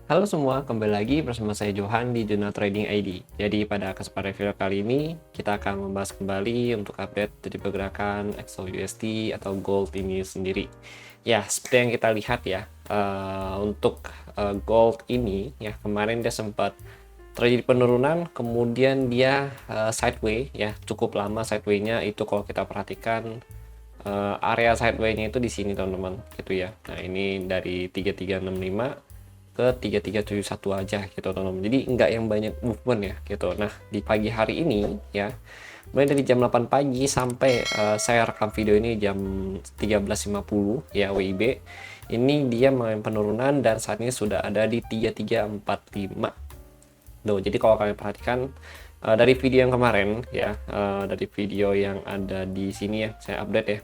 Halo semua, kembali lagi bersama saya Johan di Jurnal Trading ID. Jadi pada kesempatan video kali ini kita akan membahas kembali untuk update dari pergerakan XAUUSD atau gold ini sendiri. Ya, seperti yang kita lihat ya, untuk gold ini ya kemarin dia sempat terjadi penurunan, kemudian dia sideways ya, cukup lama sideway-nya itu kalau kita perhatikan area sideway-nya itu di sini teman-teman, gitu ya. Nah ini dari 3365 ke 3371 aja gitu teman-teman, jadi nggak yang banyak movement ya gitu. Nah di pagi hari ini ya, mulai dari jam 8 pagi sampai saya rekam video ini jam 13.50 ya WIB, ini dia mengalami penurunan dan saat ini sudah ada di 3345. Tuh, jadi kalau kalian perhatikan dari video yang kemarin ya, dari video yang ada di sini ya, saya update ya.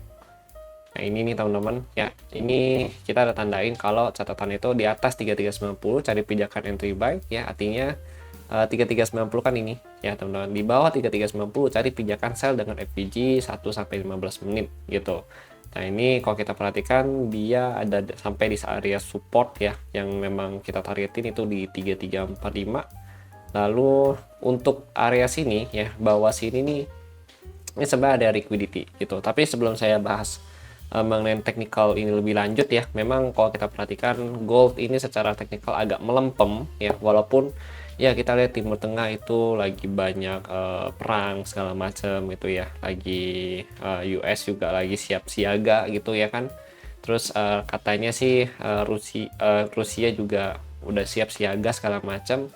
Nah ini nih teman-teman ya, ini kita ada tandain kalau catatan itu di atas 3390 cari pijakan entry buy ya, artinya 3390 kan ini ya teman-teman, di bawah 3390 cari pijakan sell dengan FVG 1-15 menit gitu. Nah ini kalau kita perhatikan dia ada sampai di area support ya, yang memang kita targetin itu di 3345. Lalu untuk area sini ya, bawah sini nih, ini sebenarnya ada liquidity gitu. Tapi sebelum saya bahas mengenai teknikal ini lebih lanjut ya, memang kalau kita perhatikan gold ini secara teknikal agak melempem ya, walaupun ya kita lihat Timur Tengah itu lagi banyak perang segala macam gitu ya, lagi US juga lagi siap siaga gitu ya kan. Terus katanya sih Rusia juga udah siap siaga segala macam.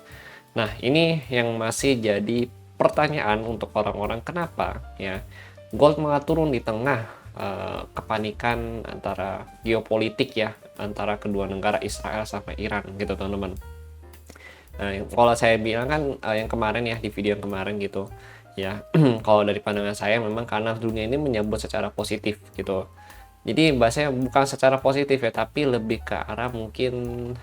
Nah ini yang masih jadi pertanyaan untuk orang-orang, kenapa ya gold malah turun di tengah kepanikan antara geopolitik ya, antara kedua negara Israel sama Iran gitu teman-teman. Nah kalau saya bilang kan yang kemarin ya, di video yang kemarin gitu ya, kalau dari pandangan saya memang karena dunia ini menyambut secara positif gitu. Jadi bahasanya bukan secara positif ya, tapi lebih ke arah mungkin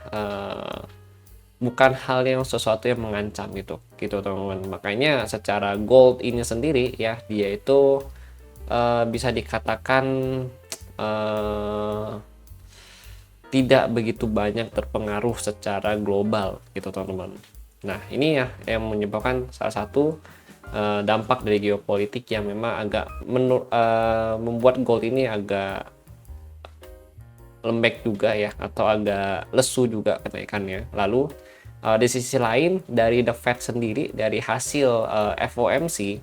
bukan hal yang sesuatu yang mengancam gitu teman-teman. Makanya secara gold ini sendiri ya, dia itu bisa dikatakan uh, tidak begitu banyak terpengaruh secara global gitu teman-teman. Nah ini ya yang menyebabkan salah satu dampak dari geopolitik yang memang agak membuat gold ini agak lembek juga ya, atau agak lesu juga kenaikannya. Lalu di sisi lain dari The Fed sendiri, dari hasil FOMC.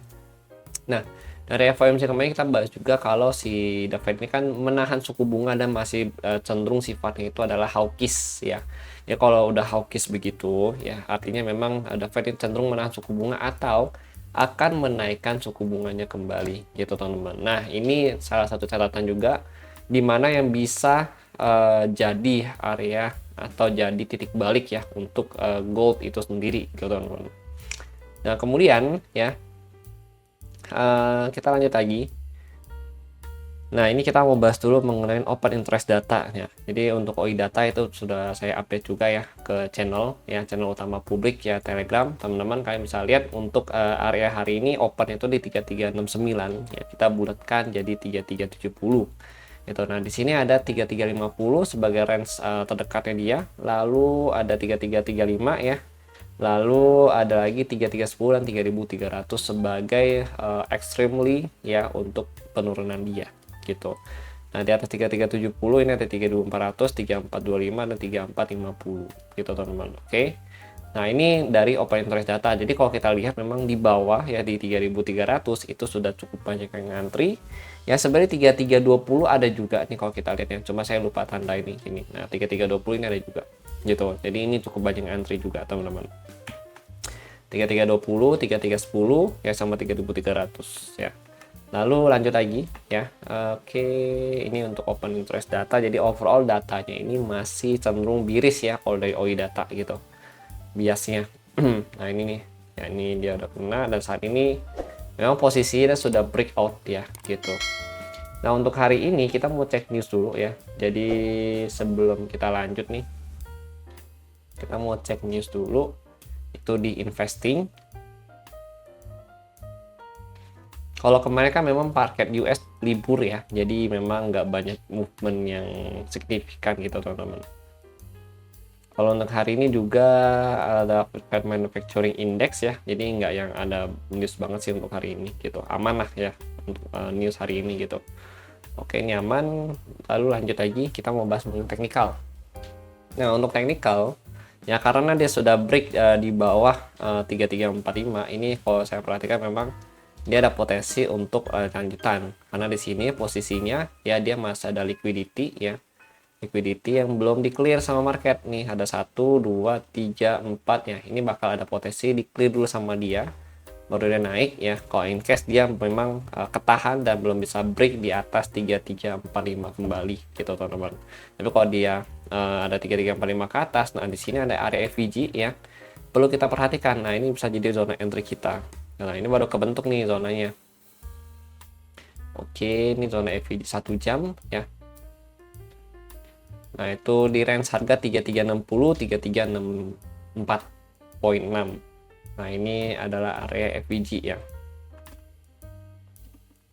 Nah dari FOMC kemarin kita bahas juga kalau si The Fed ini kan menahan suku bunga dan masih cenderung sifatnya itu adalah hawkish ya. Ya kalau udah hawkish begitu ya, artinya memang The Fed ini cenderung menahan suku bunga atau akan menaikkan suku bunganya kembali gitu teman-teman. Nah ini salah satu catatan juga di mana yang bisa jadi area atau jadi titik balik ya untuk gold itu sendiri gitu teman-teman. Nah kemudian ya, kita lanjut lagi. Nah ini kita mau bahas dulu mengenai open interest data ya. Jadi untuk OI data itu sudah saya update juga ya ke channel ya, channel utama publik ya Telegram. Teman-teman kalian bisa lihat untuk area hari ini open itu di 3369 ya, kita bulatkan jadi 3370 gitu. Nah di sini ada 3350 sebagai range terdekatnya dia, lalu ada 3335 ya, lalu ada lagi 3310 dan 3300 sebagai extremely ya untuk penurunan dia gitu. Nah di atas 3370 ini ada 32400, 3425 dan 3450 gitu teman-teman. Oke. Nah ini dari open interest data. Jadi kalau kita lihat memang di bawah ya di 3300 itu sudah cukup banyak yang ngantri. Ya sebenarnya 3320 ada juga nih kalau kita lihat ya. Cuma saya lupa tanda ini sini. Nah 3320 ini ada juga gitu. Jadi ini cukup banyak yang ngantri juga teman-teman. 3320, 3310 ya sama 3300 ya. Lalu lanjut lagi ya. Oke, ini untuk open interest data. Jadi overall datanya ini masih cenderung biris ya kalau dari OI data gitu. Biasnya. Nah, ini nih. Ya ini dia udah kena dan saat ini memang posisinya sudah breakout ya gitu. Nah, untuk hari ini kita mau cek news dulu ya. Jadi sebelum kita lanjut nih, kita mau cek news dulu itu di investing. Kalau kemarin kan memang market US libur ya, jadi memang nggak banyak movement yang signifikan gitu teman-teman. Kalau untuk hari ini juga ada Preferred Manufacturing Index ya, jadi nggak yang ada news banget sih untuk hari ini gitu, aman lah ya untuk news hari ini gitu. Oke, nyaman. Lalu lanjut lagi, kita mau bahas mengenai teknikal. Nah, untuk teknikal, ya karena dia sudah break di bawah 3345, ini kalau saya perhatikan memang dia ada potensi untuk lanjutan. Karena di sini posisinya ya dia masih ada liquidity ya. Liquidity yang belum di clear sama market nih, ada 1 2 3 4 ya. Ini bakal ada potensi di clear dulu sama dia, baru dia naik ya. Kalau in case dia memang ketahan dan belum bisa break di atas 3345 kembali gitu teman-teman. Tapi kalau dia ada 3345 ke atas, nah di sini ada area FVG ya, perlu kita perhatikan. Nah, ini bisa jadi zona entry kita. Nah, ini baru kebentuk nih zonanya. Oke, ini zona FVG 1 jam ya. Nah, itu di range harga 3360 3364,6. Nah, ini adalah area FVG ya.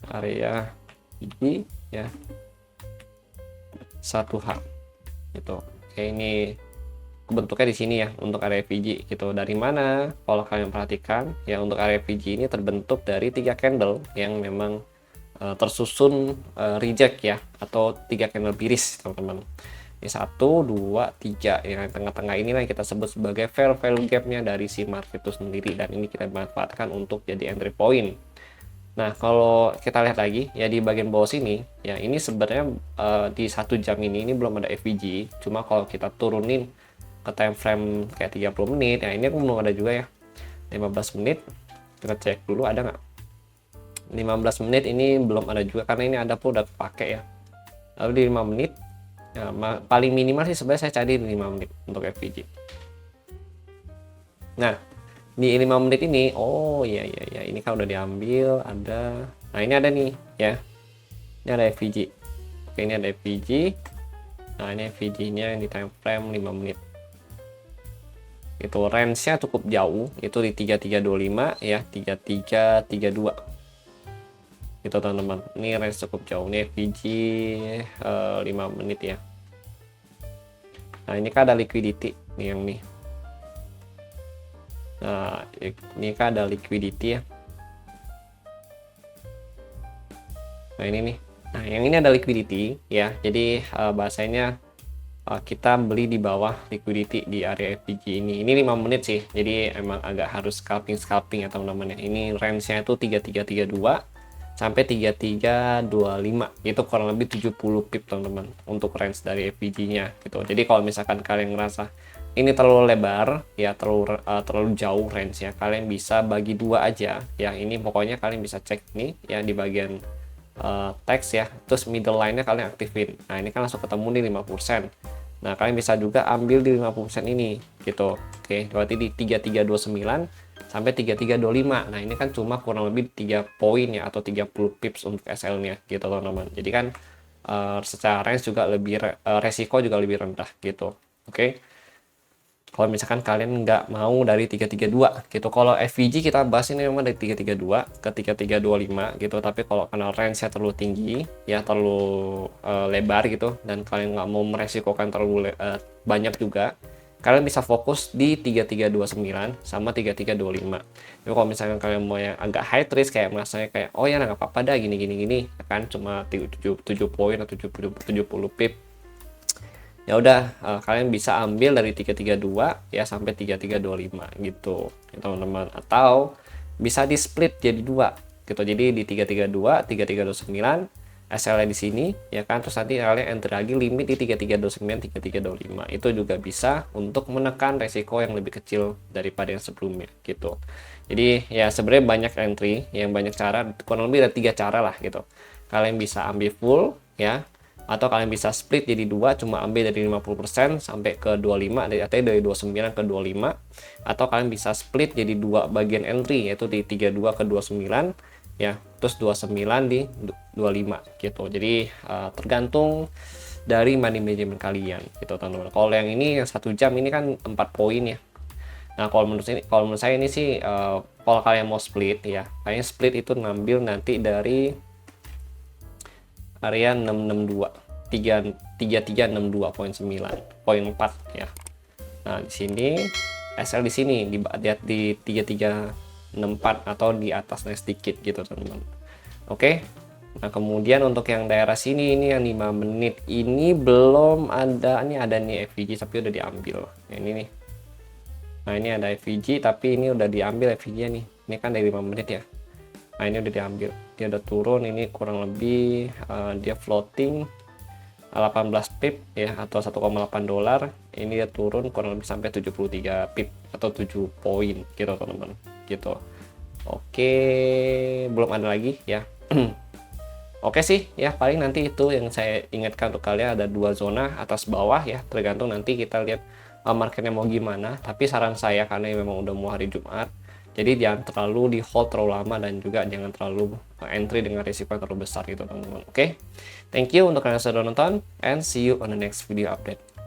Area FVG ya. 1H gitu. Oke, ini bentuknya di sini ya untuk area FVG gitu. Dari mana? Kalau kalian perhatikan ya, untuk area FVG ini terbentuk dari 3 candle yang memang tersusun reject ya, atau 3 candle biris teman-teman. Ini 1 2 3 yang tengah-tengah inilah yang kita sebut sebagai fair value gapnya dari si market itu sendiri, dan ini kita manfaatkan untuk jadi entry point. Nah, kalau kita lihat lagi ya di bagian bawah sini ya, ini sebenarnya di 1 jam ini belum ada FVG. Cuma kalau kita turunin ke time frame kayak 30 menit ya, ini aku belum ada juga ya. 15 menit kita cek dulu ada nggak. 15 menit ini belum ada juga karena ini ada pun udah pakai ya. Lalu di 5 menit ya, paling minimal sih sebenarnya saya cari di 5 menit untuk FVG. Nah, di 5 menit ini, oh iya ini kan udah diambil, ada. Nah, ini ada nih ya. Ini ada FVG. Oke, ini ada FVG. Nah, ini FVG-nya di time frame 5 menit. Itu range-nya cukup jauh, itu di 3325 ya, 3332. Gitu teman-teman. Ini range cukup jauh. Ini FVG 5 menit ya. Nah, ini kan ada liquidity nih yang nih. Nah, ini kan ada liquidity ya. Nah, ini nih. Nah, yang ini ada liquidity ya. Jadi bahasanya kita beli di bawah liquidity di area FVG ini. Ini 5 menit sih. Jadi emang agak harus scalping ya teman-teman ya. Ini range-nya itu 3332 sampai 3325. Itu kurang lebih 70 pip teman-teman untuk range dari FVG-nya gitu. Jadi kalau misalkan kalian ngerasa ini terlalu lebar ya, terlalu jauh range-nya, kalian bisa bagi dua aja ya. Ini pokoknya kalian bisa cek nih ya di bagian teks ya, terus middle line-nya kalian aktifin. Nah, ini kan langsung ketemu di 50%. Nah, kalian bisa juga ambil di 50% ini gitu. Oke, berarti di 3329 sampai 3325. Nah, ini kan cuma kurang lebih 3 poin ya, atau 30 pips untuk SL-nya gitu teman-teman. Jadi kan secara range juga lebih resiko juga lebih rendah gitu. Oke. Kalau misalkan kalian nggak mau dari 332 gitu. Kalau FVG kita bahas ini memang dari 332 ke 3325 gitu. Tapi kalau karena range-nya terlalu tinggi ya, terlalu lebar gitu, dan kalian nggak mau meresikokan terlalu banyak juga, kalian bisa fokus di 3329 sama 3325. Tapi kalau misalkan kalian mau yang agak high risk, kayak masanya kayak oh ya nggak apa-apa dah gini kan, cuma 7 poin atau 70 pip, ya udah kalian bisa ambil dari 332 ya sampai 3325 gitu ya, teman-teman. Atau bisa di split jadi dua gitu. Jadi di 332 3329 SL di sini ya kan, terus nanti kalian enter lagi limit di 3329 3325. Itu juga bisa untuk menekan resiko yang lebih kecil daripada yang sebelumnya gitu. Jadi ya sebenarnya banyak entry, yang banyak cara, kurang lebih ada 3 cara lah gitu. Kalian bisa ambil full ya, atau kalian bisa split jadi dua, cuma ambil dari 50% sampai ke 25, dari 29 ke 25. Atau kalian bisa split jadi dua bagian entry, yaitu di 32 ke 29 ya, terus 29 di 25 gitu. Jadi tergantung dari money management kalian gitu teman-teman. Kalau yang ini yang 1 jam ini kan 4 poin ya. Nah, kalau menurut saya ini sih kalau kalian mau split ya, kalian split itu ngambil nanti dari area 662 3362,9 poin 4 ya. Nah, di sini SL di sini di 3364 atau di atasnya sedikit gitu, teman-teman. Oke. Nah, kemudian untuk yang daerah sini ini yang 5 menit ini belum ada, ini ada nih FVG tapi udah diambil. Nah, ini nih. Nah, ini ada FVG tapi ini udah diambil FVG-nya nih. Ini kan dari 5 menit ya. Nah, ini udah diambil. Dia udah turun, ini kurang lebih dia floating 18 pip ya atau 1,8 dolar. Ini dia turun kurang lebih sampai 73 pip atau 7 poin gitu, teman-teman. Gitu. Oke, belum ada lagi ya. Oke sih ya, paling nanti itu yang saya ingatkan untuk kalian, ada dua zona atas bawah ya, tergantung nanti kita lihat marketnya mau gimana. Tapi saran saya karena memang udah mau hari Jumat, jadi jangan terlalu di hold terlalu lama dan juga jangan terlalu entry dengan risiko yang terlalu besar gitu, teman-teman. Oke, thank you untuk kalian yang sudah nonton and see you on the next video update.